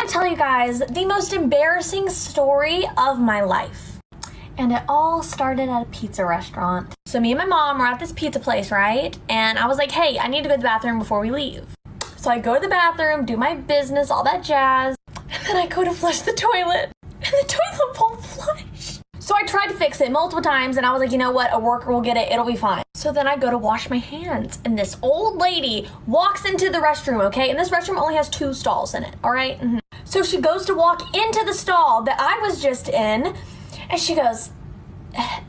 want to tell you guys the most embarrassing story of my life. And it all started at a pizza restaurant. So me and my mom were at this pizza place, right? And I was like, hey, I need to go to the bathroom before we leave. So I go to the bathroom, do my business, all that jazz. And then I go to flush the toilet. And the toilet won't flush. So I tried to fix it multiple times, and I was like, you know what? A worker will get it. It'll be fine. So then I go to wash my hands, and this old lady walks into the restroom, okay? And this restroom only has 2 stalls in it, all right? So she goes to walk into the stall that I was just in, and she goes,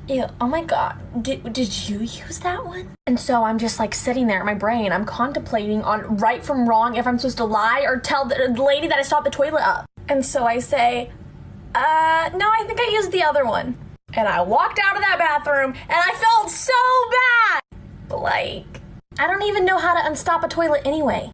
ew, oh my God, did you use that one? And so I'm just like sitting there in my brain. I'm contemplating on right from wrong, if I'm supposed to lie or tell the lady that I stopped the toilet up. And so I say, no, I think I used the other one. And I walked out of that bathroom and I felt so bad. But like, I don't even know how to unstop a toilet anyway.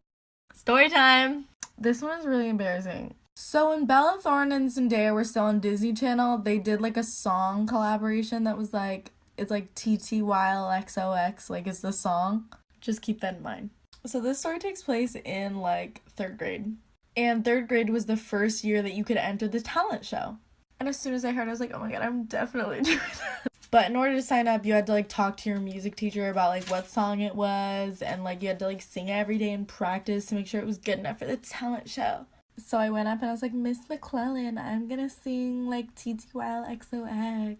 Story time. This one is really embarrassing. So when Bella Thorne and Zendaya were still on Disney Channel, they did like a song collaboration that was like, it's like TTYLXOX, like it's the song. Just keep that in mind. So this story takes place in like 3rd grade. And 3rd grade was the first year that you could enter the talent show. And as soon as I heard, I was like, oh my God, I'm definitely doing that. But in order to sign up, you had to like talk to your music teacher about like what song it was. And like you had to like sing it every day and practice to make sure it was good enough for the talent show. So I went up and I was like, Miss McClellan, I'm gonna sing like TTYLXOX.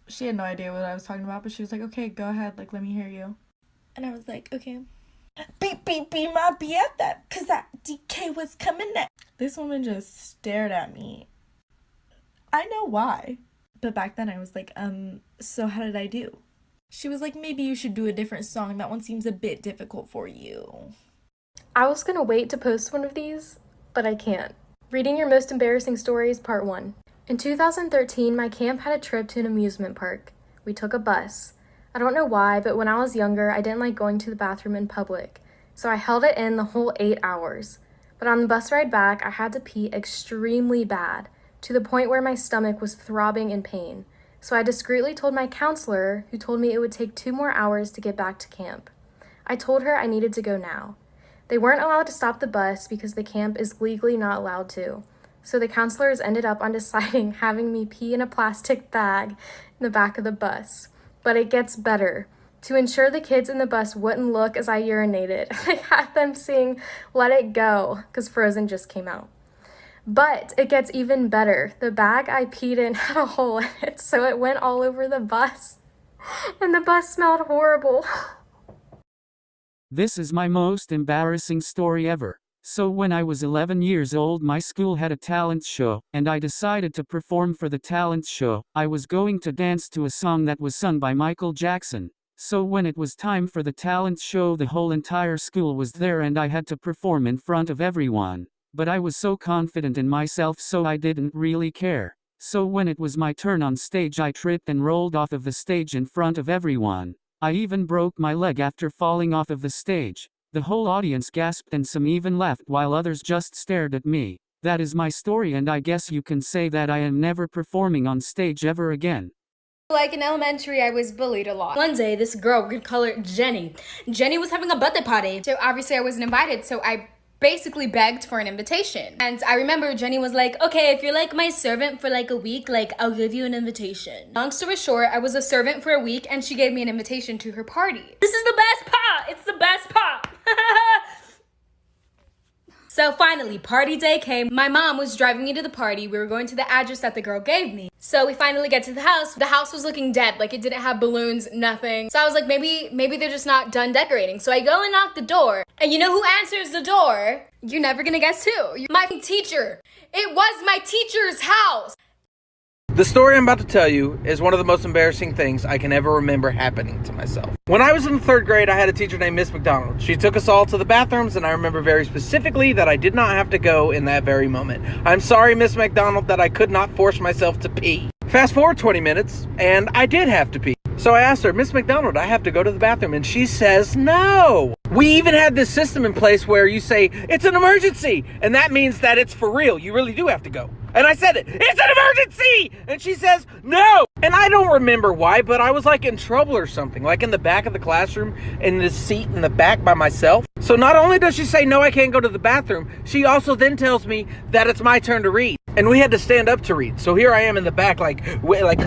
She had no idea what I was talking about, but she was like, okay, go ahead, like let me hear you. And I was like, okay. Beep, beep, beep, my BFF, cause that DK was coming next. This woman just stared at me. I know why. But back then I was like, so how did I do? She was like, maybe you should do a different song. That one seems a bit difficult for you. I was gonna wait to post one of these, but I can't. Reading your most embarrassing stories, part 1. In 2013, my camp had a trip to an amusement park. We took a bus. I don't know why, but when I was younger, I didn't like going to the bathroom in public, so I held it in the whole 8 hours. But on the bus ride back, I had to pee extremely bad, to the point where my stomach was throbbing in pain. So I discreetly told my counselor, who told me it would take 2 more hours to get back to camp. I told her I needed to go now. They weren't allowed to stop the bus because the camp is legally not allowed to. So the counselors ended up on deciding having me pee in a plastic bag in the back of the bus. But it gets better. To ensure the kids in the bus wouldn't look as I urinated, I had them sing Let It Go, because Frozen just came out. But it gets even better. The bag I peed in had a hole in it, so it went all over the bus. And the bus smelled horrible. This is my most embarrassing story ever. So when I was 11 years old, my school had a talent show, and I decided to perform for the talent show. I was going to dance to a song that was sung by Michael Jackson. So when it was time for the talent show, the whole entire school was there and I had to perform in front of everyone. But I was so confident in myself, so I didn't really care. So when it was my turn on stage, I tripped and rolled off of the stage in front of everyone. I even broke my leg after falling off of the stage. The whole audience gasped and some even laughed while others just stared at me. That is my story, and I guess you can say that I am never performing on stage ever again. Like in elementary, I was bullied a lot. One day, this girl, we could call her Jenny. Jenny was having a birthday party. So obviously I wasn't invited, so I basically begged for an invitation. And I remember Jenny was like, okay, if you're like my servant for like a week, like I'll give you an invitation. Long story short, I was a servant for a week and she gave me an invitation to her party. This is the best part. It's the best part. So finally, party day came. My mom was driving me to the party. We were going to the address that the girl gave me. So we finally get to the house. The house was looking dead. Like it didn't have balloons, nothing. So I was like, maybe they're just not done decorating. So I go and knock the door. And you know who answers the door? You're never gonna guess who. My teacher. It was my teacher's house. The story I'm about to tell you is one of the most embarrassing things I can ever remember happening to myself. When I was in the 3rd grade, I had a teacher named Miss McDonald. She took us all to the bathrooms, and I remember very specifically that I did not have to go in that very moment. I'm sorry, Miss McDonald, that I could not force myself to pee. Fast forward 20 minutes, and I did have to pee. So I asked her, Miss McDonald, I have to go to the bathroom, and she says no. We even had this system in place where you say, it's an emergency, and that means that it's for real. You really do have to go. And I said it, it's an emergency! And she says, no! And I don't remember why, but I was like in trouble or something, like in the back of the classroom in this seat in the back by myself. So not only does she say, no, I can't go to the bathroom, she also then tells me that it's my turn to read. And we had to stand up to read. So here I am in the back like,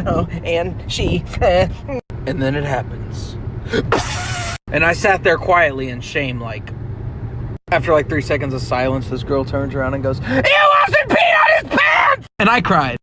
oh, and she, and then it happens. And I sat there quietly in shame, like, after like 3 seconds of silence, this girl turns around and goes, "He wasn't peeing on his pants!" And I cried.